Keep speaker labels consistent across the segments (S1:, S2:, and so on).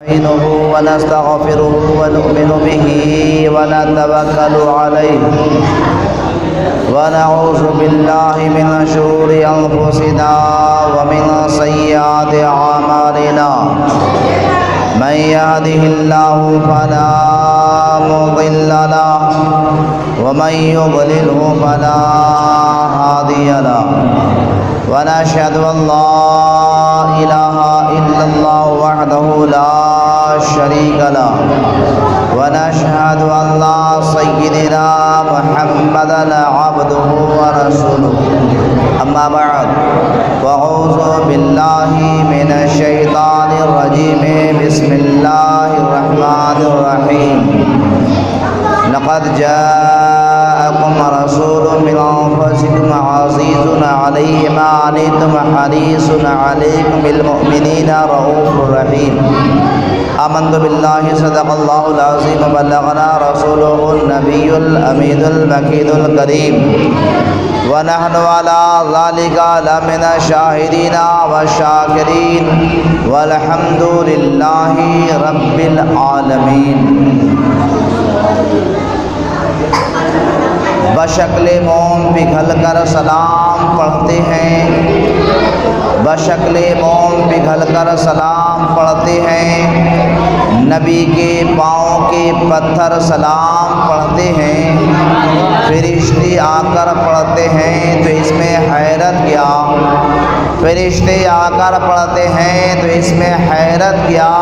S1: نستعينه ونستغفره ونؤمن به ونتوكل عليه ونعوذ بالله من شرور أنفسنا ومن سيئات أعمالنا من يهده الله فلا مضل له ومن يضلله فلا هادي له ونشهد أن لا إله إلا الله وحده لا شريك له ونشهد أن سيدنا محمدا عبده ورسوله أما بعد فأعوذ بالله من الشيطان الرجيم بسم الله الرحمن الرحيم لقد جاءكم رسول من أنفسكم عزيز عليه ما عنتم حريص عليكم بالمؤمنين رؤوف رحيم آمنت بالله صدق الله العظيم بلغنا رسوله النبي الأمين المكين الكريم ونحن على ذلك لمن الشاهدين والشاكرين والحمد لله رب العالمين۔ بشکل موم پگھل کر سلام پڑھتے ہیں، بشکل موم پگھل کر سلام پڑھتے ہیں، نبی کے پاؤں کے پتھر سلام پڑھتے ہیں، فرشتے آ کر پڑھتے ہیں تو اس میں حیرت کیا، فرشتے آ کر پڑھتے ہیں تو اس میں حیرت کیا،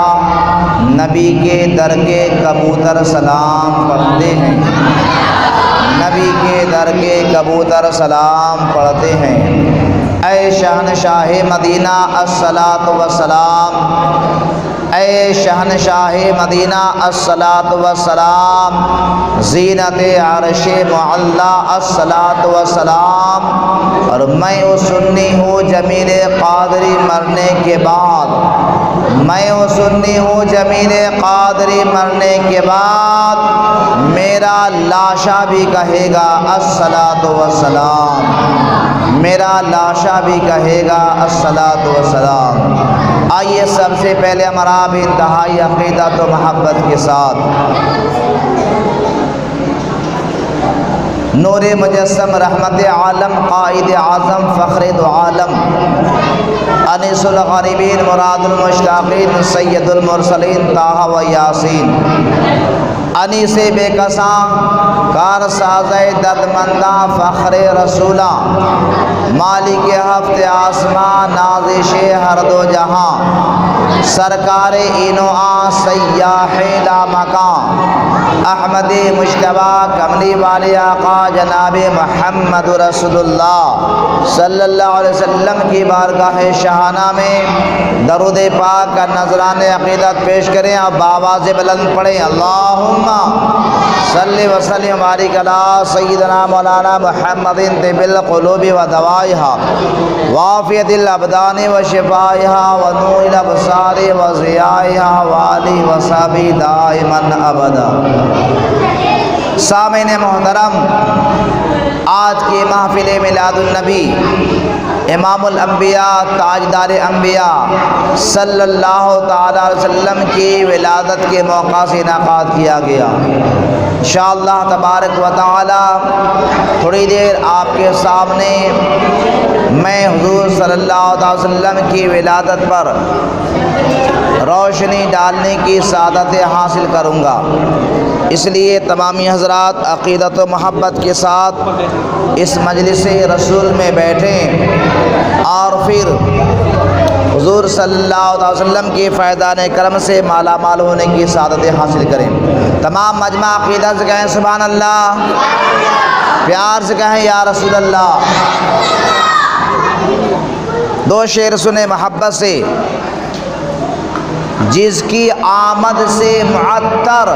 S1: نبی کے در کے کبوتر سلام پڑھتے ہیں، نبی کے در کے کبوتر سلام پڑھتے ہیں۔ اے شہنشاہ مدینہ الصلاۃ والسلام، اے شہنشاہ مدینہ الصلاۃ والسلام، زینت عرش معلی الصلاۃ والسلام، اور میں وہ سنی ہوں جمیل قادری مرنے کے بعد، میں وہ سنی ہوں جمیل قادری مرنے کے بعد میرا لاشا بھی کہے گا الصلاۃ والسلام، میرا لاشا بھی کہے گا الصلاۃ والسلام۔ آئیے سب سے پہلے ہمارا بھی انتہائی عقیدت و محبت کے ساتھ نور مجسم رحمت عالم قائد اعظم فخر دو عالم انیس الغریبین مراد المشتاقین سید المرسلین طہ و یاسین، انیس بے کساں کار ساز دردمنداں فخر رسولاں، مالک ہفت آسمان نازش ہر دو جہاں، سرکار اینو آ سیاح لا مکان، احمد مجتبی کملی والے آقا جناب محمد رسول اللہ صلی اللہ علیہ وسلم کی بارگاہ شاہانہ میں درود پاک کا نذران عقیدت پیش کریں، اب آواز بلند پڑھیں، اللہم صلی وسلم وبارک علی سیدنا مولانا محمد طب القلوب و دوائها وعافیت الابدان و شفائها و نور الابصار و ضیائها و آلہ و صحبہ دائما ابدا۔ سامعین محترم، آج کی محفل میلاد النبی امام الانبیاء تاجدار انبیاء صلی اللہ تعالی علیہ وسلم کی ولادت کے موقع سے انعقاد کیا گیا۔ انشاءاللہ تبارک و تعالی تھوڑی دیر آپ کے سامنے میں حضور صلی اللہ علیہ وسلم کی ولادت پر روشنی ڈالنے کی سعادت حاصل کروں گا، اس لیے تمامی حضرات عقیدت و محبت کے ساتھ اس مجلس رسول میں بیٹھیں اور پھر حضور صلی اللہ علیہ وسلم کی فیضان کرم سے مالا مال ہونے کی سعادت حاصل کریں۔ تمام مجمع عقیدت سے کہیں سبحان اللہ، پیار سے کہیں یا رسول اللہ۔ دو شعر سنیں محبت سے۔ جس کی آمد سے معطر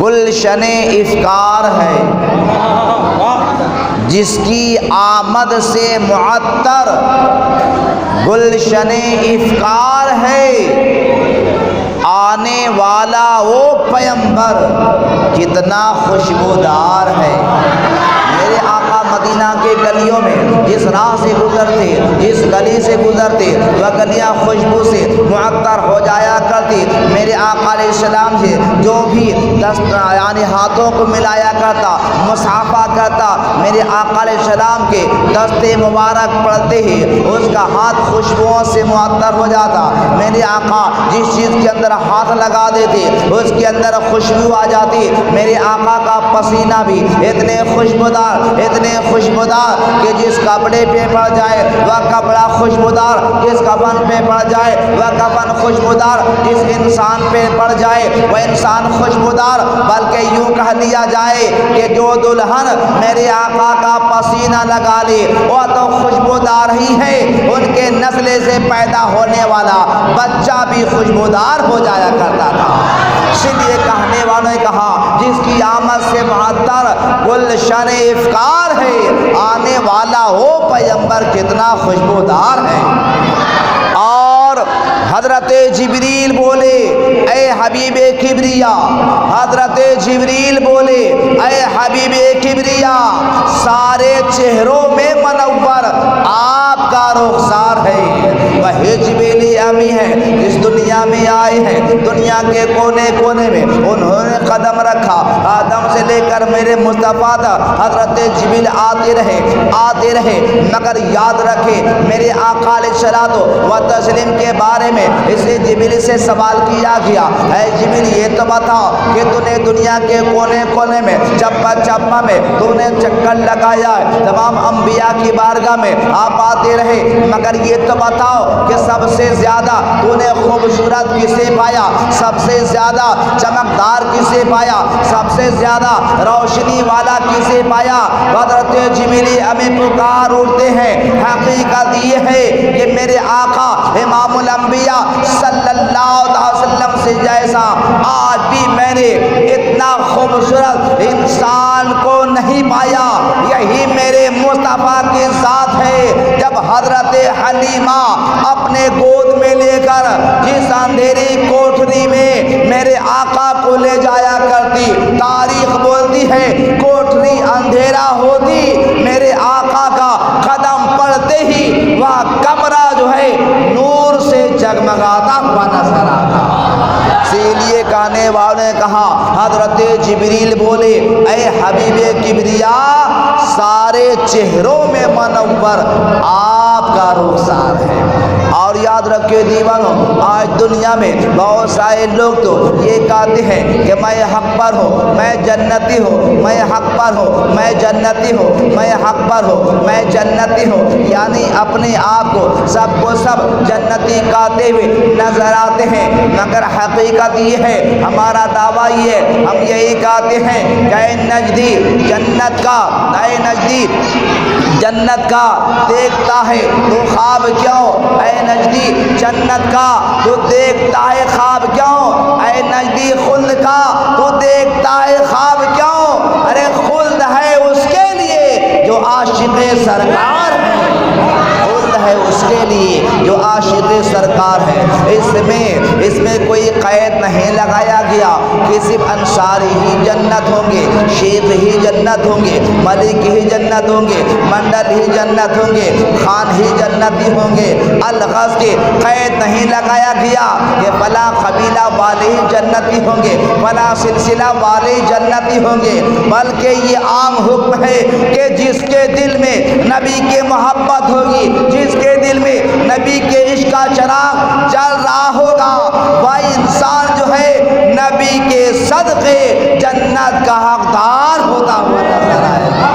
S1: گلشن افکار ہے، جس کی آمد سے معطر گلشن افکار ہے، آنے والا وہ پیمبر کتنا خوشبودار ہے۔ میرے آقا مدینہ کے گلیوں میں جس راہ سے گزرتے، جس گلی سے گزرتے، وہ گلیاں خوشبو سے معطر ہو جایا کرتی۔ کرتی میرے آقا علیہ السلام سے جو بھی یعنی ہاتھوں کو ملایا کرتا، مصافحہ کرتا، میرے آقا علیہ السلام کے دست مبارک پڑتے ہی اس کا ہاتھ خوشبوؤں سے معطر ہو جاتا۔ میرے آقا جس چیز کے اندر ہاتھ لگا دیتے اس کے اندر خوشبو آ جاتی۔ میرے آقا کا پسینہ بھی اتنے خوشبودار کہ جس کپڑے پہ پڑ جائے وہ کپڑا خوشبودار، جس کفن پہ پڑ جائے وہ کفن خوشبودار، جس انسان پہ پڑ جائے وہ انسان خوشبودار۔ بلکہ یوں کہہ لیا جائے کہ جو دلہن میرے آقا کا پسینہ لگا لے وہ تو خوشبودار ہی ہے، ان کے نسل سے پیدا ہونے والا بچہ بھی خوشبودار ہو جایا کرتا تھا۔ اس لیے کہنے والوں نے کہا جس کی آمد سے معطر گلشن افکار ہے، آنے والا وہ پیغمبر کتنا خوشبودار ہے۔ اور حضرت جبریل بولے اے حبیب کبریا، حضرت جبریل بولے اے حبیب کبریا، سارے چہروں میں منور آپ کا رخسار ہے۔ وہی جبریل امی ہے جس دنیا میں آئے ہیں، دنیا کے کونے کونے میں انہوں نے قدم رکھا، آدم سے لے کر میرے مصطفیٰ تک حضرت جبریل آتے رہے، مگر یاد رکھے میرے آقا علیہ الصلوۃ والتسلیم کے بارے میں اسے جبریل سے سوال کیا گیا، اے جبریل یہ تو بتا کہ تو نے دنیا کے کونے کونے میں چپا چپا میں تو نے چکر لگایا ہے، تمام انبیاء کی بارگاہ میں آپ آتے رہے، مگر یہ تو بتاؤ کہ سب سے زیادہ تو نے خوبصورت کسے پایا، سب سے زیادہ چمکدار کسے پایا، سب سے زیادہ روشنی والا کسے پایا؟ حضرت جبریل ہمیں پکار اٹھتے ہیں۔ حقیقت یہ ہے کہ میرے آقا امام الانبیاء صلی اللہ علیہ وسلم سے جیسا آج بھی میں نے اتنا خوبصورت انسان کو نہیں پایا۔ یہی میرے مصطفیٰ کی ذات ہے۔ جب حضرت حلیمہ اپنے گود میں لے کر جس اندھیری کوٹھری میں میرے آقا کو لے جایا کرتی، تاریخ بولتی ہے کوٹھری اندھیرا ہوتی، میرے آقا کا قدم پڑتے ہی وہ کمرہ جو ہے نور سے جگمگاتا ہوا نظر آتا۔ اسی لیے کہنے والوں نے کہا حضرت جبریل بولے اے حبیب کبریا، سارے چہروں میں منور آپ کا رخسار ہے۔ اور یاد رکھے دیوانوں، آج دنیا میں بہت سارے لوگ تو یہ کہتے ہیں کہ میں حق پر ہوں، میں جنتی ہوں، میں حق پر ہوں، میں جنتی ہوں، میں حق پر ہوں، میں جنتی ہوں، یعنی اپنے آپ کو سب جنتی کہتے ہوئے نظر آتے ہیں، مگر حقیقت یہ ہے، ہمارا دعویٰ یہ ہے، ہم یہی کہتے ہیں کہ اے نجدی جنت کا، اے نجدی جنت کا دیکھتا ہے تو خواب کیوں؟ اے نجدی جنت کا تو دیکھتا ہے خواب کیوں؟ اے نجدی خلد کا تو دیکھتا ہے خواب کیوں؟ ارے خلد ہے اس کے لیے جو عاشق سرکار ہے، خلد ہے اس کے لیے جو عاشق سرکار ہے۔ اس میں کوئی قید نہیں لگایا گیا کہ صرف انصاری ہی جنت ہوں گے، شیخ ہی جنت ہوں گے، ملک ہی جنت ہوں گے، منڈل ہی جنت ہوں گے، خان ہی جنتی ہوں گے۔ الغرض کے قید نہیں لگایا گیا کہ فلاں قبیلہ والے ہی جنتی ہوں گے، فلاں سلسلہ والے ہی جنتی ہوں گے، بلکہ یہ عام حکم ہے کہ جس کے دل میں نبی کی محبت ہوگی، جس کے دل میں نبی کے عشق کا چراغ جل رہا ہوگا، وہ انسان جو ہے نبی کے صدقے جنت کا حقدار ہوتا ہوا نظر آئے گا۔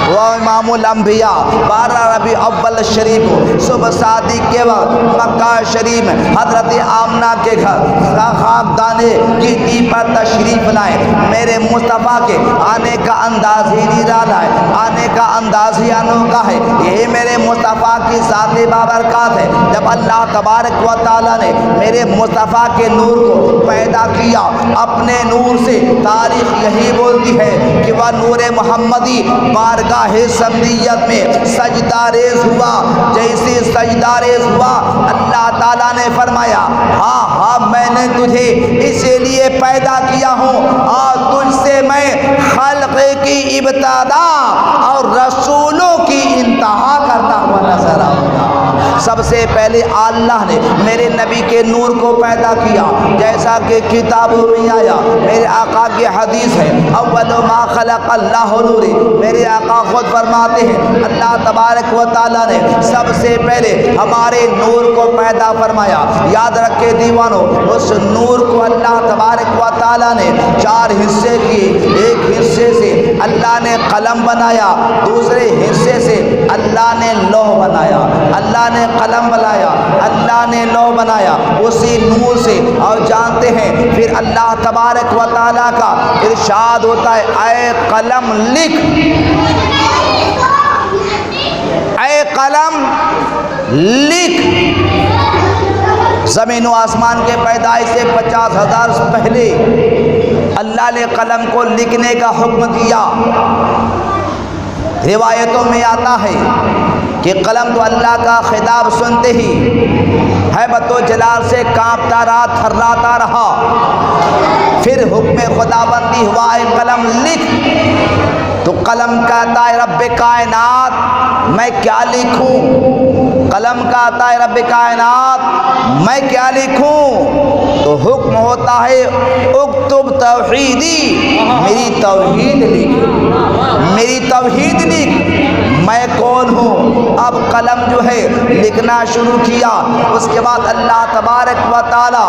S1: وہ امام الانبیاء 12 ربیع اول شریف کو صبح صادق کے وقت مکہ شریف میں حضرت آمنہ کے گھر خاکدانے کی ٹی پر تشریف لائے۔ میرے مصطفیٰ کے آنے کا انداز ہی نرالا ہے، آنے کا انداز ہی انوکھا ہے۔ یہی میرے مصطفیٰ کی ذات بابرکات ہے۔ جب اللہ تبارک و تعالیٰ نے میرے مصطفیٰ کے نور کو پیدا کیا، اپنے نور سے تاریخ یہی بولتی ہے کہ وہ نور محمدی بارگاہ سمدیت میں سجدہ ریز ہوا۔ جیسے سجدہ ریز ہوا، اللہ تعالیٰ نے فرمایا ہاں میں نے تجھے اسی لیے پیدا کیا ہوں اور تجھ سے میں خلق کی ابتدا اور رسولوں کی انتہا کرتا ہوا نظر آؤں گا۔ سب سے پہلے اللہ نے میرے نبی کے نور کو پیدا کیا، جیسا کہ کتابوں میں آیا، میرے آقا کی حدیث ہے اول ما خلق اللہ نور، میرے آقا خود فرماتے ہیں اللہ تبارک و تعالیٰ نے سب سے پہلے ہمارے نور کو پیدا فرمایا۔ یاد رکھے دیوانوں، اس نور کو اللہ تبارک و تعالیٰ نے 4 حصے کیے۔ ایک حصے سے اللہ نے قلم بنایا، دوسرے حصے سے اللہ نے لوح بنایا، اللہ نے قلم بنایا، اللہ نے لوح بنایا اسی نور سے۔ اور جانتے ہیں پھر اللہ تبارک و تعالیٰ کا ارشاد ہوتا ہے اے قلم لکھ، اے قلم لکھ۔ زمین و آسمان کے پیدائش سے 50,000 پہلے اللہ نے قلم کو لکھنے کا حکم دیا۔ روایتوں میں آتا ہے کہ قلم تو اللہ کا خطاب سنتے ہی ہیبت و جلال سے کانپتا رہا، تھراتا رہا۔ پھر حکم خداوندی ہوا اے قلم لکھ، تو قلم کہتا ہے رب کائنات میں کیا لکھوں، قلم کہتا ہے رب کائنات میں کیا لکھوں، تو حکم ہوتا ہے اکتب توحیدی، میری توحید لکھ، میری توحید لکھ، میں کون ہوں۔ اب قلم جو ہے لکھنا شروع کیا، اس کے بعد اللہ تبارک و تعالیٰ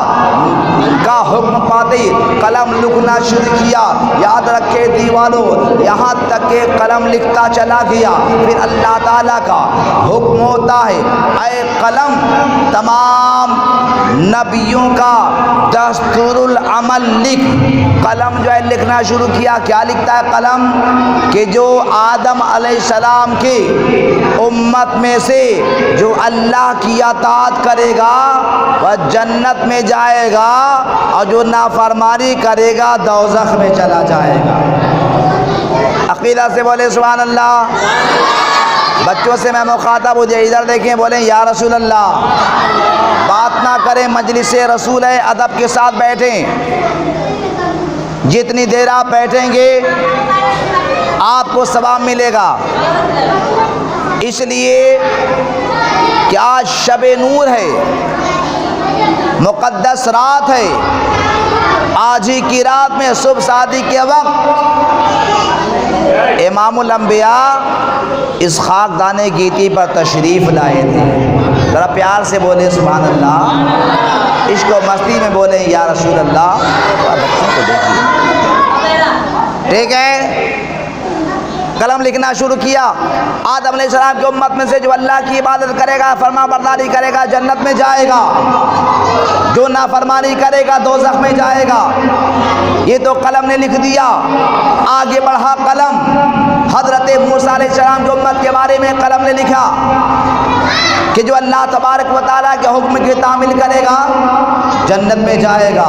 S1: کا حکم پاتے قلم لکھنا شروع کیا۔ یاد رکھے دیوانوں، یہاں تک کہ قلم لکھتا چلا گیا، پھر اللہ تعالیٰ کا حکم ہوتا ہے اے قلم تمام نبیوں کا دستور العمل لکھ۔ قلم جو ہے لکھنا شروع کیا، کیا لکھتا ہے قلم کہ جو آدم علیہ السلام کی امت میں سے جو اللہ کی اطاعت کرے گا وہ جنت میں جائے گا، اور جو نافرمانی کرے گا دوزخ میں چلا جائے گا۔ عقیدہ سے بولے سبحان اللہ۔ بچوں سے میں مخاطب ہوں، ادھر دیکھیں، بولیں یا رسول اللہ۔ بات نہ کریں، مجلس رسول ہے، ادب کے ساتھ بیٹھیں۔ جتنی دیر آپ بیٹھیں گے آپ کو ثواب ملے گا، اس لیے کہ آج شب نور ہے، مقدس رات ہے۔ آج ہی کی رات میں صبح شادی کے وقت امام الانبیاء اس خاکدان گیتی پر تشریف لائے تھے۔ ذرا پیار سے بولے سبحان اللہ، عشق و مستی میں بولیں یا رسول اللہ۔ اور بچوں کو دیکھیے، ٹھیک ہے، قلم لکھنا شروع کیا۔ آدم علیہ السلام کی امت میں سے جو اللہ کی عبادت کرے گا، فرما برداری کرے گا، جنت میں جائے گا، جو نافرمانی کرے گا دوزخ میں جائے گا۔ یہ تو قلم نے لکھ دیا۔ آگے بڑھا قلم، حضرت موسیٰ علیہ السلام کی امت کے بارے میں قلم نے لکھا کہ جو اللہ تبارک و تعالیٰ کے حکم کی تعمیل کرے گا جنت میں جائے گا،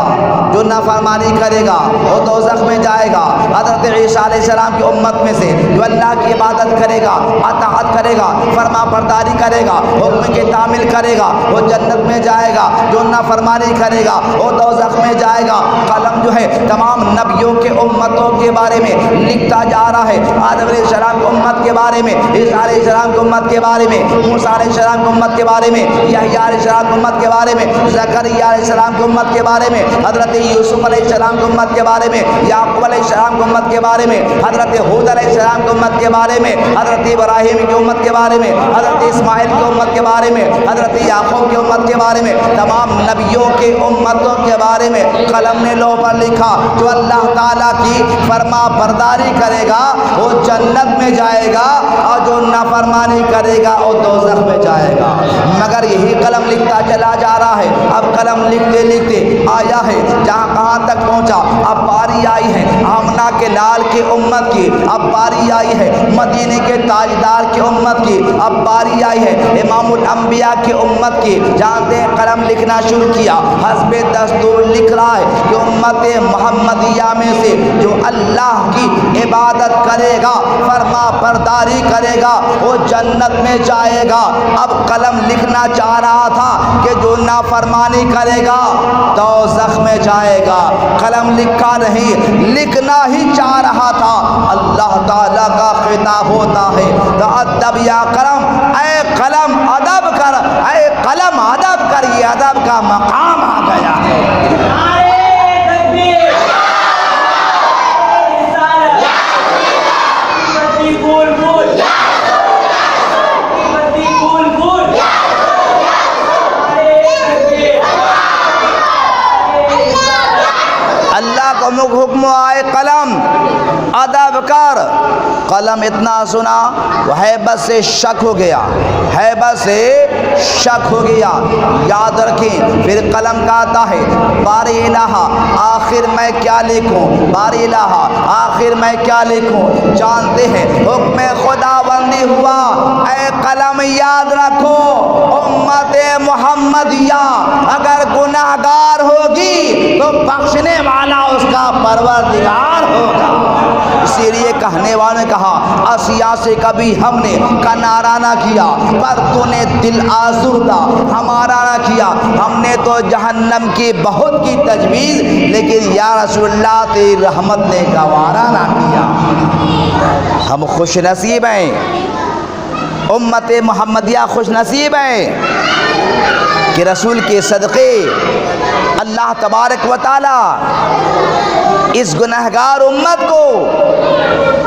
S1: جو نافرمانی کرے گا وہ دوزخ میں جائے گا۔ حضرت عیسیٰ علیہ السلام کی امت میں سے جو اللہ کی عبادت کرے گا، اطاعت کرے گا، فرما برداری کرے گا، حکم کی تعمیل کرے گا وہ جنت میں جائے گا، جو نافرمانی کرے گا وہ دوزخ میں جائے گا۔ قلم جو ہے تمام نبیوں کے امتوں کے بارے میں لکھتا جا رہا ہے۔ آدم علیہ السلام کی امت کے بارے میں، عیسیٰ علیہ السلام کی امت کے بارے میں، موسیٰ علیہ السلام کی امت کے بارے میں، یحییٰ علیہ السلام کی امت کے بارے میں، زکریا علیہ السلام کی امت کے بارے میں، حضرت یوسف علیہ السلام کی امت کے بارے میں، یعقوب علیہ السلام کی امت کے بارے میں، حضرت ہود علیہ السلام کی امت کے بارے میں، حضرت ابراہیم کی امت کے بارے میں، حضرت اسماعیل کی امت کے بارے میں، حضرت یعقوب کی امت کے بارے میں، تمام نبیوں کے امتوں کے بارے میں قلم نے لوح پر لکھا۔ جو اللہ تعالیٰ کی فرما برداری کرے گا وہ جنت میں جائے گا، اور جو نافرمانی کرے گا وہ دوزخ میں جائے گا۔ مگر یہی قلم لکھتا چلا جا رہا ہے۔ اب قلم لکھتے لکھتے آیا ہے جہاں کہاں تک پہنچا، اب باری آئی ہے آمنہ کے لال کی امت کی، اب باری آئی ہے مدینے کے تاجدار کی امت کی، اب باری آئی ہے امام الانبیاء کی امت کی۔ جانتے ہیں قلم لکھنا شروع کیا، حسب دستور لکھ رہا ہے کہ امت محمدیہ میں سے جو اللہ کی عبادت کرے گا، فرما برداری کرے گا وہ جنت میں جائے گا۔ اب قلم لکھنا چاہ رہا تھا کہ جو نافرمانی کرے گا دوزخ میں جائے گا، قلم لکھا نہیں، لکھنا ہی چاہ رہا تھا۔ اللہ تعالیٰ کا خطاب ہوتا ہے تأدب یا قلم، اے قلم ادب کر، اے کا مقام آ گیا ہے۔ اللہ کو حکم آئے قلم ادب کر، قلم اتنا سنا وہ ہیبت سے شک ہو گیا، ہیبت سے شک ہو گیا۔ یاد رکھیں پھر قلم کا آتا ہے باری الہ آخر میں کیا لکھوں، باری الہ آخر میں کیا لکھوں، جانتے ہیں حکم خدا بندی ہوا۔ اے قلم یاد رکھو امت محمدیہ اگر گناہگار ہوگی تو بخشنے والا اس کا پروردگار ہوگا۔ اسی لیے کہنے والوں نے کہا اسیا سے کبھی ہم نے کنارہ نہ کیا پر تو نے دل آزردہ ہمارا نہ کیا، ہم نے تو جہنم کی بہت کی تجویز لیکن یا رسول اللہ تیری رحمت نے گوارا نہ کیا۔ ہم خوش نصیب ہیں، امت محمدیہ خوش نصیب ہیں کہ رسول کے صدقے اللہ تبارک و تعالی اس گنہگار امت کو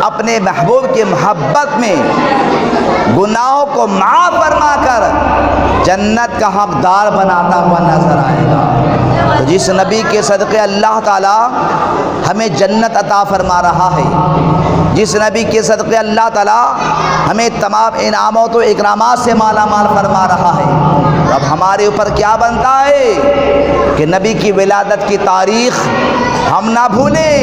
S1: اپنے محبوب کے محبت میں گناہوں کو معاف فرما کر جنت کا حقدار بناتا ہوا نظر آئے گا۔ تو جس نبی کے صدقے اللہ تعالی ہمیں جنت عطا فرما رہا ہے، جس نبی کے صدقے اللہ تعالی ہمیں تمام انعامات و اکرامات سے مالا مال فرما رہا ہے، اب ہمارے اوپر کیا بنتا ہے کہ نبی کی ولادت کی تاریخ ہم نہ بھولیں،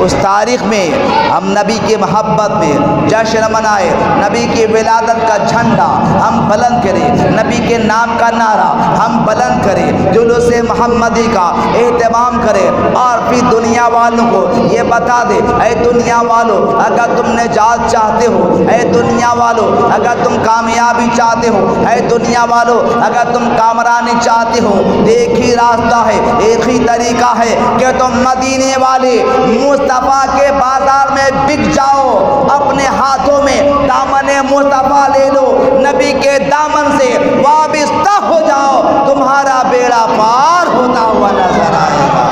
S1: اس تاریخ میں ہم نبی کی محبت میں جشن منائے، نبی کی ولادت کا جھنڈا ہم بلند کریں، نبی کے نام کا نعرہ ہم بلند کریں، جلوس محمدی کا اہتمام کریں، اور پھر دنیا والوں کو یہ بتا دے اے دنیا والوں اگر تم نجات چاہتے ہو، اے دنیا والوں اگر تم کامیابی چاہتے ہو، اے دنیا والوں اگر تم کامرانی چاہتے ہو، ایک ہی راستہ ہے، ایک ہی طریقہ ہے کہ تم مدینے والے مصطفیٰ کے بازار میں بک جاؤ، اپنے ہاتھوں میں دامن مصطفیٰ لے لو، نبی کے دامن سے وابستہ ہو جاؤ، تمہارا بیڑا پار ہوتا ہوا نظر آئے گا۔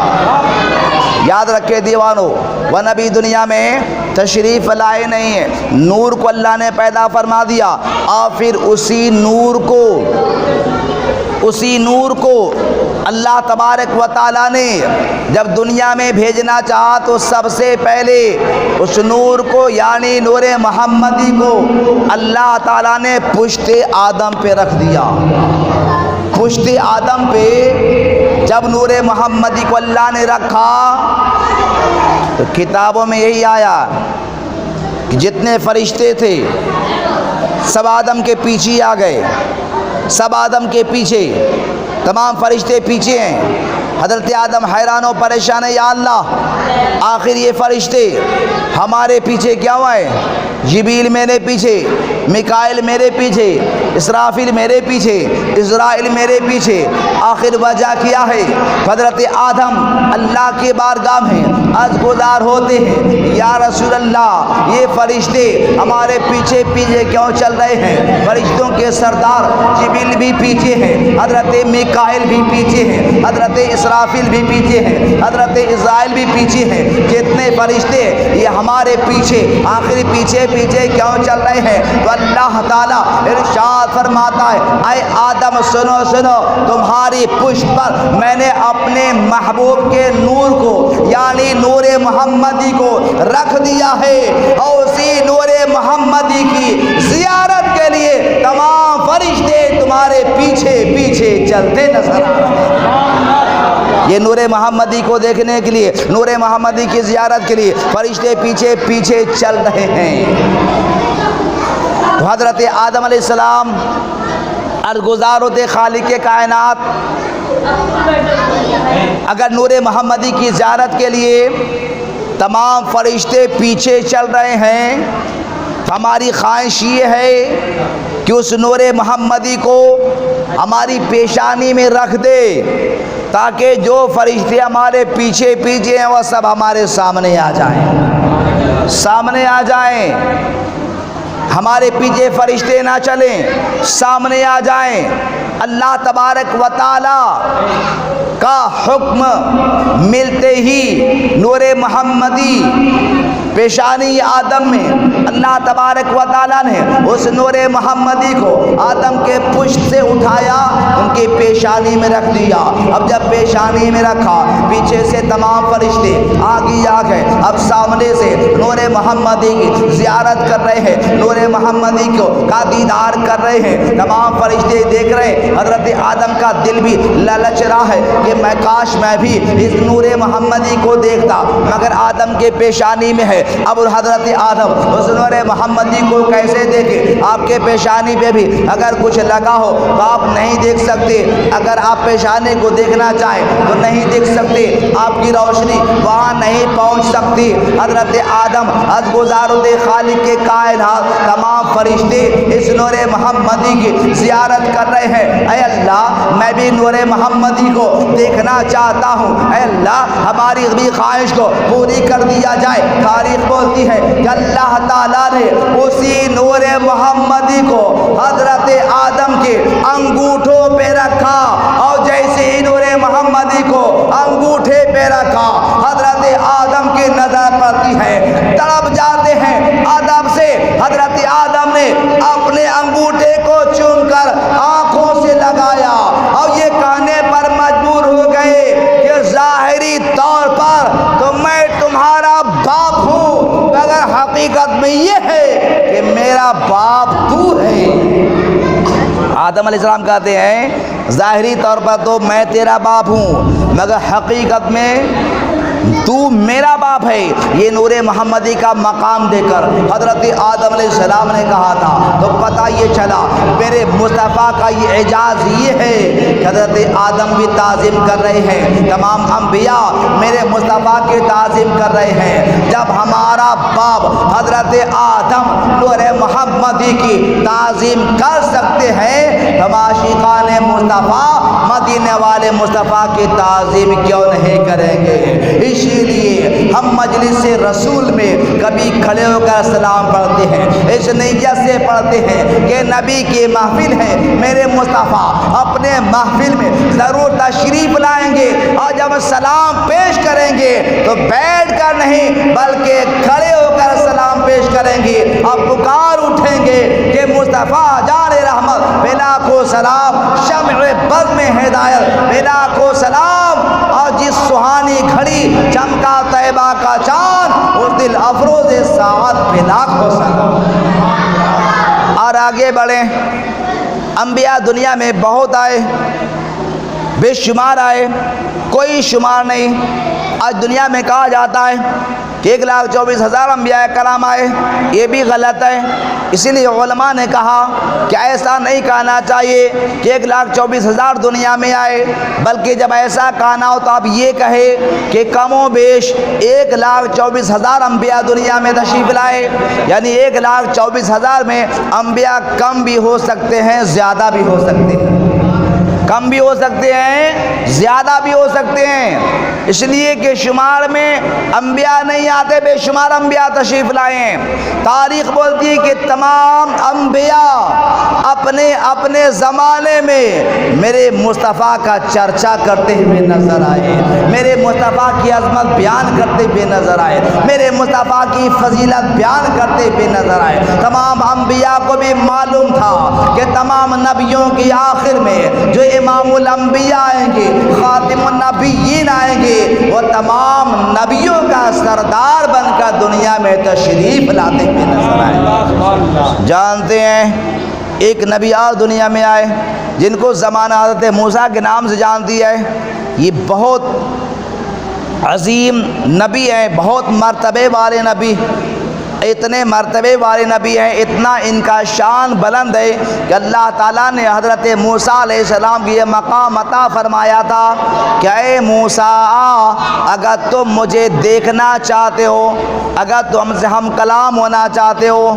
S1: یاد رکھے دیوانو، وہ نبی دنیا میں تشریف لائے نہیں ہیں، نور کو اللہ نے پیدا فرما دیا، اور پھر اسی نور کو اللہ تبارک و تعالیٰ نے جب دنیا میں بھیجنا چاہا تو سب سے پہلے اس نور کو یعنی نور محمدی کو اللہ تعالیٰ نے پشت آدم پہ رکھ دیا۔ پشت آدم پہ جب نور محمدی کو اللہ نے رکھا تو کتابوں میں یہی آیا کہ جتنے فرشتے تھے سب آدم کے پیچھے آ گئے، سب آدم کے پیچھے، تمام فرشتے پیچھے ہیں۔ حضرت آدم حیران و پریشان ہے، یا اللہ آخر یہ فرشتے ہمارے پیچھے کیا ہوا ہے؟ جبریل میرے پیچھے، میکائیل میرے پیچھے، اسرافیل میرے پیچھے، اسرائیل میرے پیچھے، آخر وجہ کیا ہے؟ حضرت آدم اللہ کے بارگاہ میں عرض گزار ہوتے ہیں، یا رسول اللہ یہ فرشتے ہمارے پیچھے پیچھے کیوں چل رہے ہیں؟ فرشتوں کے سردار جبریل بھی پیچھے ہیں، حضرت میکائیل بھی پیچھے ہیں، حضرت اسرافیل بھی پیچھے ہیں، حضرت اسرائیل بھی پیچھے ہیں، جتنے فرشتے یہ ہمارے پیچھے آخر پیچھے پیچھے کیوں چل رہے ہیں؟ تو اللہ تعالیٰ ارشاد فرماتا ہے اے آدم سنو سنو، تمہاری پشت پر میں نے اپنے محبوب کے نور کو یعنی نور محمدی کو رکھ دیا ہے، اور اسی نور محمدی کی زیارت کے لیے تمام فرشتے تمہارے پیچھے پیچھے چلتے نظر آ رہے ہیں۔ یہ نور محمدی کو دیکھنے کے لیے، نور محمدی کی زیارت کے لیے فرشتے پیچھے پیچھے چل رہے ہیں۔ تو حضرت آدم علیہ السلام عرضگزار ہوتے خالق کائنات، اگر نور محمدی کی زیارت کے لیے تمام فرشتے پیچھے چل رہے ہیں تو ہماری خواہش یہ ہے کہ اس نور محمدی کو ہماری پیشانی میں رکھ دے تاکہ جو فرشتے ہمارے پیچھے پیچھے ہیں وہ سب ہمارے سامنے آ جائیں، سامنے آ جائیں۔ ہمارے پیچھے فرشتے نہ چلیں، سامنے آ جائیں۔ اللہ تبارک و تعالی کا حکم ملتے ہی نور محمدی پیشانی آدم میں اللہ تبارک و تعالیٰ نے اس نور محمدی کو آدم کے پشت سے اٹھایا، ان کی پیشانی میں رکھ دیا۔ اب جب پیشانی میں رکھا، پیچھے سے تمام فرشتے آگے آ گئے، اب سامنے سے نور محمدی کی زیارت کر رہے ہیں، نور محمدی کو کا دیدار کر رہے ہیں۔ تمام فرشتے دیکھ رہے ہیں، حضرت آدم کا دل بھی للچ رہا ہے کہ میں کاش میں بھی اس نور محمدی کو دیکھتا، مگر آدم کے پیشانی میں ہے۔ اب حضرت آدم اس نور محمدی کو کیسے دیکھے؟ آپ کے پیشانی پہ بھی اگر کچھ لگا ہو تو آپ نہیں دیکھ سکتے، اگر آپ پیشانی کو دیکھنا چاہیں تو نہیں دیکھ سکتے، آپ کی روشنی وہاں نہیں پہنچ سکتی۔ حضرت آدم از گزارت خالق کے کائنات تمام فرشتے اس نور محمدی کی زیارت کر رہے ہیں۔ اے اللہ، میں بھی نور محمدی کو دیکھنا چاہتا ہوں، اے اللہ ہماری بھی خواہش کو پوری کر دیا جائے۔ تاریخ بولتی ہے کہ اللہ تعالیٰ نے اسی نور محمدی کو حضرت آدم کے انگوٹھوں پہ رکھا، اور جیسے ہی نور محمدی کو انگوٹھے پہ رکھا، حضرت آدم کی نظر پڑتی ہے، تڑپ جاتے ہیں ادب سے۔ حضرت آدم نے اپنے انگوٹھے کو چوم کر آنکھوں سے لگایا، اور یہ کہنے پر مجبور ہو گئے کہ ظاہری طور پر تو میں تمہارا باپ ہوں، مگر حقیقت میں یہ ہے کہ میرا باپ تو ہے۔ آدم علیہ السلام کہتے ہیں ظاہری طور پر تو میں تیرا باپ ہوں، مگر حقیقت میں تو میرا باپ ہے۔ یہ نور محمدی کا مقام دے کر حضرت آدم علیہ السلام نے کہا تھا، تو پتہ یہ چلا میرے مصطفیٰ کا یہ اعجاز یہ ہے کہ حضرت آدم بھی تعظیم کر رہے ہیں، تمام انبیاء میرے مصطفیٰ کی تعظیم کر رہے ہیں۔ جب ہمارا باپ حضرت آدم نور محمدی کی تعظیم کر سکتے ہیں، ہم عاشقان مصطفیٰ مدینے والے مصطفیٰ کی تعظیم کیوں نہیں کریں گے؟ اسی لیے ہم مجلس رسول میں کبھی کھڑے ہو کر سلام پڑھتے ہیں، اس نیت سے پڑھتے ہیں کہ نبی کی محفل ہے، میرے مصطفیٰ اپنے محفل میں ضرور تشریف لائیں گے، اور جب سلام پیش کریں گے تو بیٹھ کر نہیں بلکہ کھڑے ہو کر سلام پیش کریں گے، اور پکار اٹھیں گے کہ مصطفیٰ جان رحمت بلا کو سلام، شمع بزم ہدایت بلا کو سلام، اور جس سہانی گھڑی چمکا طیبہ کا چاند، اور دل افروز ساعت پہ لاکھوں سلام۔ اور آگے بڑھیں، انبیاء دنیا میں بہت آئے، بے شمار آئے، کوئی شمار نہیں۔ آج دنیا میں کہا جاتا ہے کہ 1,24,000 انبیاء کرام آئے، یہ بھی غلط ہے۔ اسی لیے علماء نے کہا کہ ایسا نہیں کہنا چاہیے کہ 1,24,000 دنیا میں آئے، بلکہ جب ایسا کہنا ہو تو آپ یہ کہے کہ کم و بیش 1,24,000 انبیاء دنیا میں تشریف لائے، یعنی 1,24,000 میں انبیاء کم بھی ہو سکتے ہیں، زیادہ بھی ہو سکتے ہیں، کم بھی ہو سکتے ہیں، زیادہ بھی ہو سکتے ہیں، اس لیے کہ شمار میں انبیاء نہیں آتے، بے شمار انبیاء تشریف لائیں۔ تاریخ بولتی ہے کہ تمام انبیاء اپنے اپنے زمانے میں میرے مصطفیٰ کا چرچا کرتے ہوئے نظر آئے، میرے مصطفیٰ کی عظمت بیان کرتے ہوئے نظر آئے، میرے مصطفیٰ کی فضیلت بیان کرتے ہوئے نظر آئے۔ تمام انبیاء کو بھی معلوم تھا کہ تمام نبیوں کی آخر میں جو امام الانبیاء آئیں گے، خاتم النبیین آئیں گے، وہ تمام نبیوں کا سردار بن کر دنیا میں تشریف لاتے ہوئے نظر آئے۔ جانتے ہیں ایک نبی اور دنیا میں آئے جن کو زمانہ حضرت موسیٰ کے نام سے جانتی ہے، یہ بہت عظیم نبی ہیں، بہت مرتبے والے نبی، اتنے مرتبے والے نبی ہیں، اتنا ان کا شان بلند ہے کہ اللہ تعالیٰ نے حضرت موسیٰ علیہ السلام کی یہ مقام عطا فرمایا تھا کہ اے موسیٰ، اگر تم مجھے دیکھنا چاہتے ہو، اگر تم سے ہم کلام ہونا چاہتے ہو،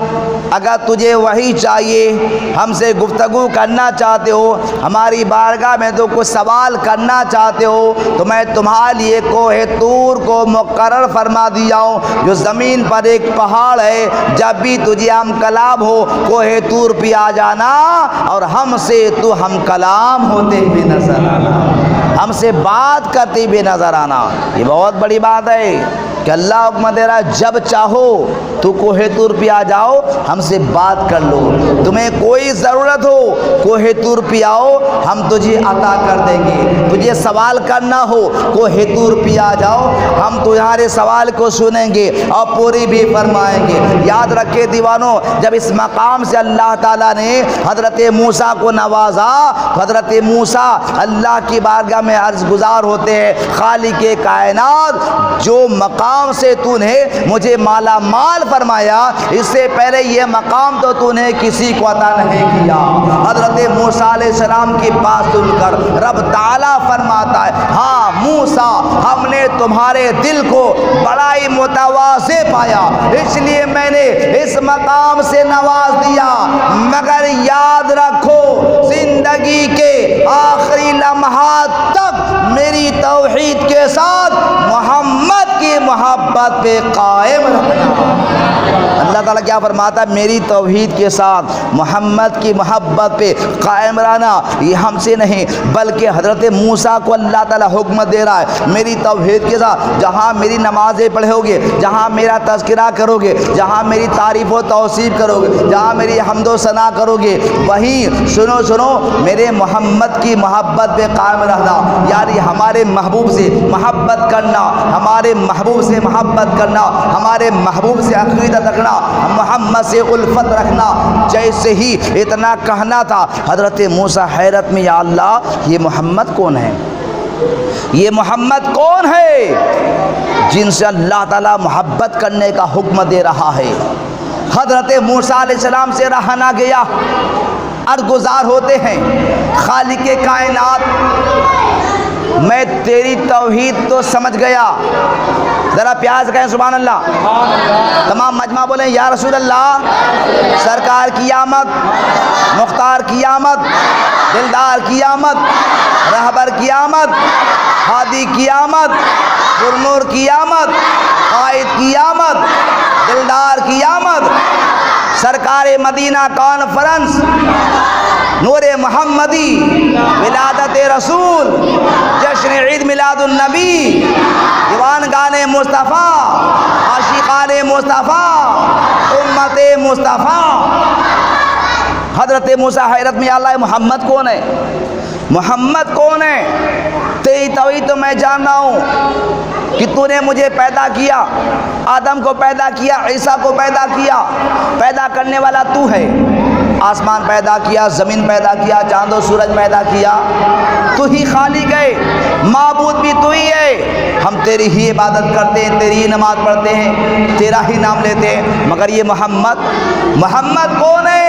S1: اگر تجھے وحی چاہیے، ہم سے گفتگو کرنا چاہتے ہو، ہماری بارگاہ میں تو کچھ سوال کرنا چاہتے ہو، تو میں تمہارے لیے کوہ طور کو مقرر فرما دیا ہوں، جو زمین پر ایک پہاڑ پڑھ ہے جب بھی تجھے ہم کلام ہو کوہ طور پہ آ جانا اور ہم سے تو ہم کلام ہوتے ہوئے نظر آنا، ہم سے بات کرتے ہوئے نظر آنا۔ یہ بہت بڑی بات ہے کہ اللہ حکم دے رہا ہے جب چاہو تو کوہ طور پہ آ جاؤ، ہم سے بات کر لو، تمہیں کوئی ضرورت ہو کوہ طور پہ آؤ، ہم تجھے عطا کر دیں گے، تجھے سوال کرنا ہو کوہ طور پہ آ جاؤ، ہم تمہارے سوال کو سنیں گے اور پوری بھی فرمائیں گے۔ یاد رکھے دیوانوں، جب اس مقام سے اللہ تعالیٰ نے حضرت موسیٰ کو نوازا، حضرت موسیٰ اللہ کی بارگاہ میں عرض گزار ہوتے ہیں، خالق کائنات جو مقام سے تو نے مجھے مالا مال فرمایا، اس سے پہلے یہ مقام تو نے کسی کو عطا نہیں کیا۔ حضرت موسیٰ علیہ السلام کی بات سن کر رب تعالیٰ فرماتا ہے ہاں موسیٰ، ہم نے تمہارے دل کو بڑا ہی متواضع پایا، اس لیے میں نے اس مقام سے نواز دیا، مگر یاد رکھو زندگی کے آخری لمحات تک میری توحید کے ساتھ محمد کی محبت پہ قائم رہنا۔ اللہ تعالیٰ کیا فرماتا ہے؟ میری توحید کے ساتھ محمد کی محبت پہ قائم رہنا۔ یہ ہم سے نہیں بلکہ حضرت موسیٰ کو اللہ تعالیٰ حکم دے رہا ہے میری توحید کے ساتھ جہاں میری نمازیں پڑھو گے، جہاں میرا تذکرہ کرو گے، جہاں میری تعریف و توصیف کرو گے، جہاں میری حمد و ثنا کرو گے، وہیں سنو میرے محمد کی محبت پہ قائم رہنا، یعنی ہمارے محبوب سے محبت کرنا، ہمارے محبوب سے محبت کرنا، ہمارے محبوب سے عقیدت رکھنا، محمد سے الفت رکھنا۔ جیسے ہی اتنا کہنا تھا حضرت موسیٰ حیرت میں، یا اللہ یہ محمد کون ہے؟ یہ محمد کون ہے جن سے اللہ تعالیٰ محبت کرنے کا حکم دے رہا ہے؟ حضرت موسیٰ علیہ السلام سے رہا نہ گیا، عرض گزار ہوتے ہیں خالق کائنات میں تیری توحید تو سمجھ گیا، ذرا پیار سے کہیں سبحان اللہ، تمام مجمع بولیں یا رسول اللہ، سرکار کی آمد، مختار کی آمد، دلدار کی آمد، رہبر کی آمد، ہادی کی آمد، پرنور کی آمد، قائد کی آمد، دلدار کی آمد، سرکار مدینہ کانفرنس، نور محمدی، ولادت رسول، جشن عید میلاد النبی، دیوان گان مصطفیٰ، عاشقان مصطفیٰ، امت مصطفیٰ۔ حضرت موسیٰ حیرت میں، یا اللہ محمد کون ہے؟ محمد کون ہے؟ تیری توحید تو میں جاننا ہوں کہ تو نے مجھے پیدا کیا، آدم کو پیدا کیا، عیسیٰ کو پیدا کیا، پیدا کرنے والا تو ہے، آسمان پیدا کیا، زمین پیدا کیا، چاند و سورج پیدا کیا، تو ہی خالق ہے، معبود بھی تو ہی ہے، ہم تیری ہی عبادت کرتے ہیں، تیری ہی نماز پڑھتے ہیں، تیرا ہی نام لیتے ہیں، مگر یہ محمد کون ہے؟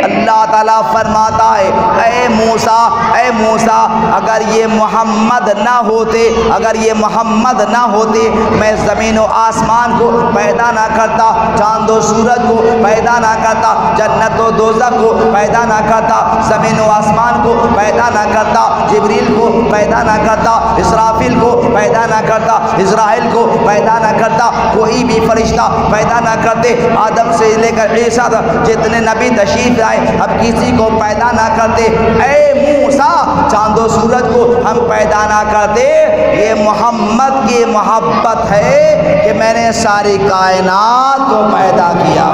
S1: اللہ تعالیٰ فرماتا ہے اے موسیٰ اگر یہ محمد نہ ہوتے، اگر یہ محمد نہ ہوتے میں زمین و آسمان کو پیدا نہ کرتا، چاند و سورج کو پیدا نہ کرتا، جنت و دوزخ کو پیدا نہ کرتا، زمین و آسمان کو پیدا نہ کرتا، جبریل کو پیدا نہ کرتا، اسرافیل کو پیدا نہ کرتا، اسرائیل کو پیدا نہ کرتا، کوئی بھی فرشتہ پیدا نہ کرتے، آدم سے لے کر عیسیٰ جتنے نبی تشریف لائے اب کسی کو پیدا نہ کرتے، اے موسیٰ چاند و سورج کو ہم پیدا نہ کرتے، یہ محمد کی محبت ہے کہ میں نے ساری کائنات کو پیدا کیا۔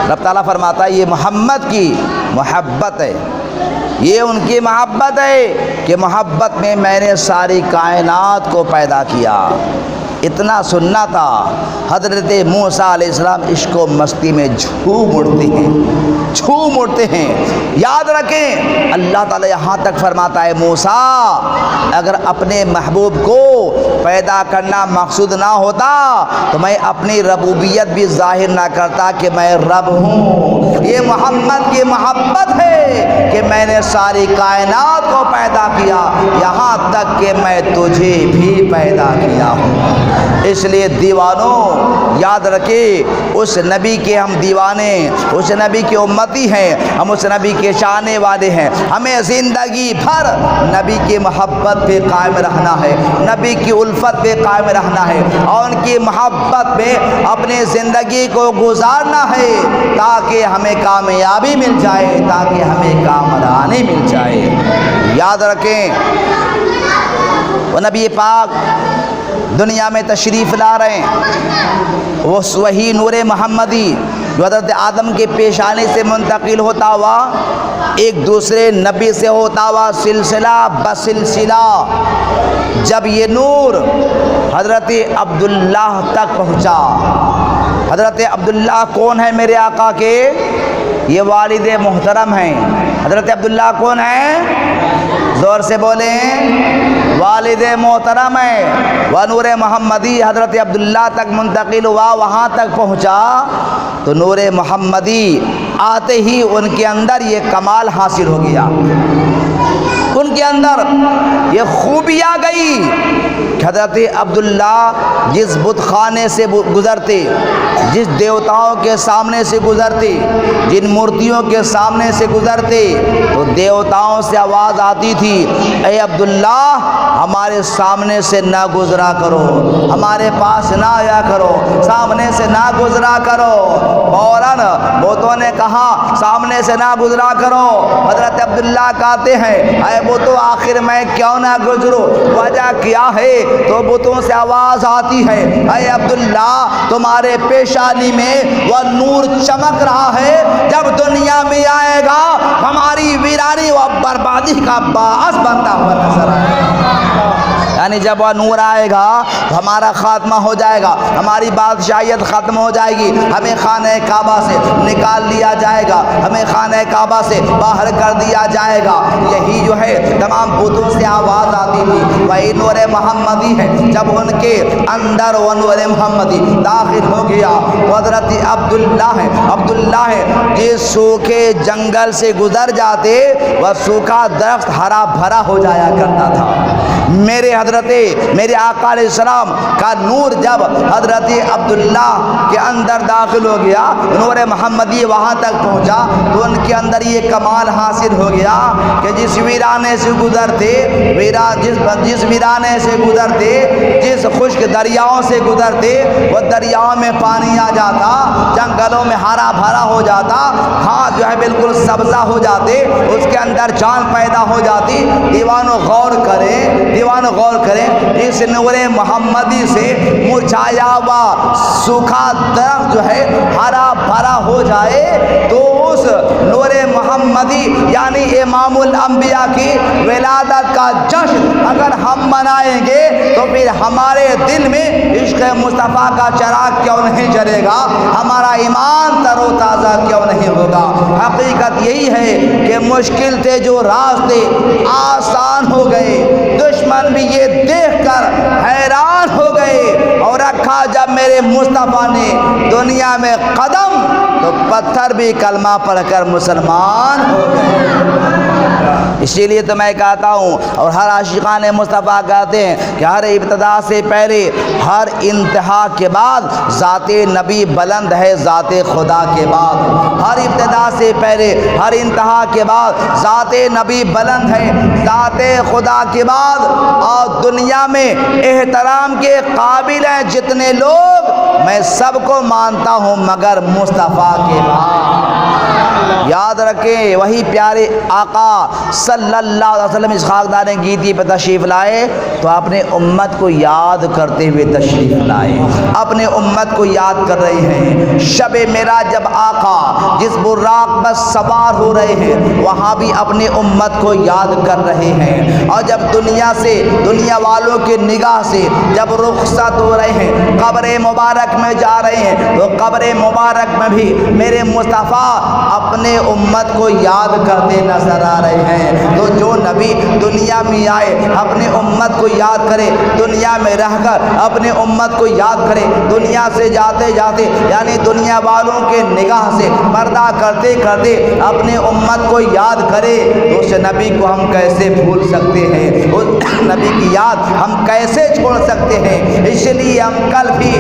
S1: رب تعالیٰ فرماتا ہے یہ محمد کی محبت ہے، یہ ان کی محبت ہے کہ محبت میں میں نے ساری کائنات کو پیدا کیا۔ اتنا سننا تھا، حضرت موسیٰ علیہ السلام عشق و مستی میں جھوم اٹھتے ہیں۔ یاد رکھیں اللہ تعالیٰ یہاں تک فرماتا ہے موسیٰ اگر اپنے محبوب کو پیدا کرنا مقصود نہ ہوتا تو میں اپنی ربوبیت بھی ظاہر نہ کرتا کہ میں رب ہوں، ہوں، یہ محمد کی محبت ہے کہ میں نے ساری کائنات کو پیدا کیا، یہاں تک کہ میں تجھے بھی پیدا کیا ہوں۔ اس لیے دیوانوں یاد رکھے، اس نبی کے ہم دیوانے، اس نبی کی امتی ہیں، ہم اس نبی کے چاہنے والے ہیں، ہمیں زندگی بھر نبی کی محبت پہ قائم رہنا ہے، نبی کی الفت پہ قائم رہنا ہے، اور ان کی محبت پہ اپنی زندگی کو گزارنا ہے، تاکہ ہمیں کامیابی مل جائے، تاکہ ہمیں کامرانی مل جائے۔ یاد رکھیں، وہ نبی پاک دنیا میں تشریف لا رہے ہیں، وہ وہی نور محمدی جو حضرت آدم کے پیشانی سے منتقل ہوتا ہوا ایک دوسرے نبی سے ہوتا ہوا سلسلہ بسلسلہ، جب یہ نور حضرت عبداللہ تک پہنچا۔ حضرت عبداللہ کون ہے میرے آقا کے؟ یہ والد محترم ہیں۔ حضرت عبداللہ کون ہیں؟ زور سے بولیں، والد محترم ہے۔ وہ نور محمدی حضرت عبداللہ تک منتقل ہوا، وہاں تک پہنچا تو نور محمدی آتے ہی ان کے اندر یہ کمال حاصل ہو گیا، ان کے اندر یہ خوبی آ گئی کہ حضرت عبداللہ جس بت خانے سے گزرتے، جس دیوتاؤں کے سامنے سے گزرتے، جن مورتیوں کے سامنے سے گزرتے، تو دیوتاؤں سے آواز آتی تھی، اے عبداللہ ہمارے سامنے سے نہ گزرا کرو، ہمارے پاس نہ آیا کرو، سامنے سے نہ گزرا کرو۔ فوراً بتوں نے کہا سامنے سے نہ گزرا کرو۔ حضرت عبداللہ کہتے ہیں، اے بتوں آخر میں کیوں نہ گزروں؟ وجہ کیا ہے؟ تو بتوں سے آواز آتی ہے، اے عبداللہ تمہارے پیشانی میں وہ نور چمک رہا ہے، جب دنیا میں آئے گا ہماری ویرانی و بربادی کا باعث بنتا ہوا نظر آئے گا۔ یعنی جب وہ نور آئے گا تو ہمارا خاتمہ ہو جائے گا، ہماری بادشاہیت ختم ہو جائے گی، ہمیں خانہ کعبہ سے نکال لیا جائے گا، ہمیں خانہ کعبہ سے باہر کر دیا جائے گا۔ یہی جو ہے تمام بتوں سے آواز آتی تھی، وہی نور محمدی ہے۔ جب ان کے اندر وہ نور محمدی داخل ہو گیا تو حضرت عبداللہ ہے جس سوکھے جنگل سے گزر جاتے وہ سوکھا درخت ہرا بھرا ہو جایا کرتا تھا۔ میرے آقا علیہ السلام کا نور جب حضرت عبداللہ کے اندر داخل ہو گیا، نور محمدی وہاں تک پہنچا تو ان کے اندر یہ کمال حاصل ہو گیا کہ جس ویرانے سے گزرتے، جس ویرانے سے گزرتے، جس خشک دریاؤں سے گزرتے، وہ دریاؤں میں پانی آ جاتا، جنگلوں میں ہرا بھرا ہو جاتا، گھاس جو ہے بالکل سبزہ ہو جاتے، اس کے اندر جان پیدا ہو جاتی۔ دیوانوں غور کریں، اس نور محمدی سے مرجھایا ہوا سوکھا درخت جو ہے ہرا بھرا ہو جائے تو اس نور محمدی یعنی امام الانبیاء کی ولادت کا جشن اگر ہم منائیں گے تو پھر ہمارے دل میں عشق مصطفیٰ کا چراغ کیوں نہیں جلے گا، ہمارا ایمان تر و تازہ کیوں نہیں ہوگا۔ حقیقت یہی ہے کہ مشکل تھے جو راستے آسان ہو گئے، دشمن بھی یہ دیکھ کر حیران ہو گئے، اور رکھا جب میرے مصطفیٰ نے دنیا میں قدم تو پتھر بھی کلمہ پڑھ کر مسلمان ہو گئے۔ اسی لیے تو میں کہتا ہوں اور ہر عاشقان مصطفیٰ کہتے ہیں کہ ہر ابتدا سے پہلے ہر انتہا کے بعد ذات نبی بلند ہے ذات خدا کے بعد، ہر ابتدا سے پہلے ہر انتہا کے بعد ذات نبی بلند ہے ذات خدا کے بعد۔ اور دنیا میں احترام کے قابل ہیں جتنے لوگ، میں سب کو مانتا ہوں مگر مصطفیٰ کے بعد۔ یاد رکھیں وہی پیارے آقا صلی اللہ علیہ وسلم اس خاکدار گیتی پہ تشریف لائے تو اپنے امت کو یاد کرتے ہوئے تشریف لائے، اپنے امت کو یاد کر رہے ہیں۔ شب معراج جب آقا جس براق پر سوار ہو رہے ہیں وہاں بھی اپنے امت کو یاد کر رہے ہیں، اور جب دنیا والوں کی نگاہ سے جب رخصت ہو رہے ہیں قبر مبارک میں جا رہے ہیں تو قبر مبارک میں بھی میرے مصطفیٰ اپنے امت کو یاد کرتے نظر آ رہے ہیں۔ تو جو نبی دنیا میں آئے اپنے امت کو یاد کرے، دنیا میں رہ کر اپنے امت کو یاد کرے، دنیا سے جاتے جاتے یعنی دنیا والوں کے نگاہ سے پردہ کرتے کرتے اپنے امت کو یاد کرے، تو اس نبی کو ہم کیسے بھول سکتے ہیں؟ اس نبی کی یاد ہم کیسے چھوڑ سکتے ہیں؟ اس لیے ہم کل بھی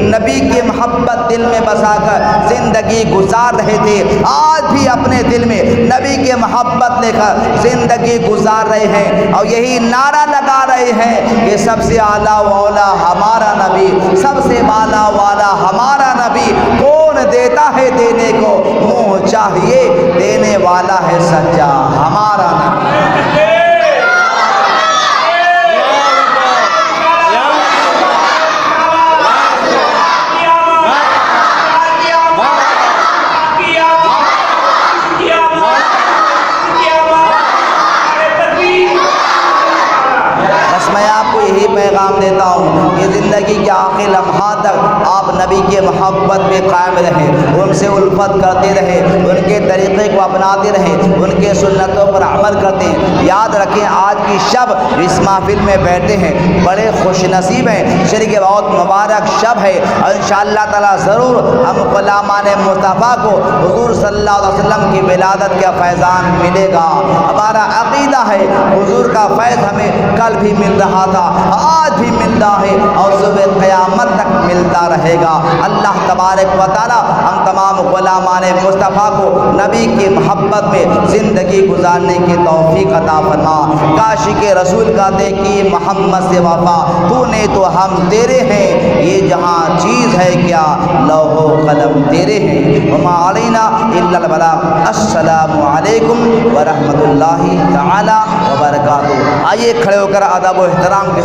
S1: نبی کی محبت دل میں بسا کر زندگی گزار رہے تھے، آج بھی اپنے دل میں نبی کی محبت لے کر زندگی گزار رہے ہیں، اور یہی نعرہ لگا رہے ہیں کہ سب سے اعلیٰ والا ہمارا نبی، سب سے بالا والا ہمارا نبی، کون دیتا ہے دینے کو منہ چاہیے، دینے والا ہے سچا ہمارا نبی۔ پیغام دیتا ہوں کہ زندگی کے آخری لمحات تک آپ نبی کے محبت میں قائم رہیں، ان سے الفت کرتے رہیں، ان کے طریقے کو اپناتے رہیں، ان کے سنتوں پر عمل کرتے ہیں۔ یاد رکھیں آج کی شب اس محفل میں بیٹھے ہیں، بڑے خوش نصیب ہیں، شریک بہت مبارک شب ہے، اور انشاءاللہ تعالیٰ ضرور ہم غلامان مصطفیٰ کو حضور صلی اللہ علیہ وسلم کی ولادت کا فیضان ملے گا۔ ہمارا عقیدہ ہے حضور کا فیض ہمیں کل بھی مل رہا تھا، آج بھی ملتا ہے اور صبح قیامت تک ملتا رہے گا۔ اللہ تبارک و تعالی ہم تمام غلامان مصطفیٰ کو نبی کی محبت میں زندگی گزارنے کی توفیق عطا فرما۔ کاش کے رسول کہتے کہ محمد سے وفا تو نے تو ہم تیرے ہیں، یہ جہاں چیز ہے کیا لوح و قلم تیرے ہیں، وما علینا الا البلاغ۔ السلام علیکم ورحمۃ اللہ تعالی وبرکاتہ۔ آئیے کھڑے ہو کر ادب و احترام کے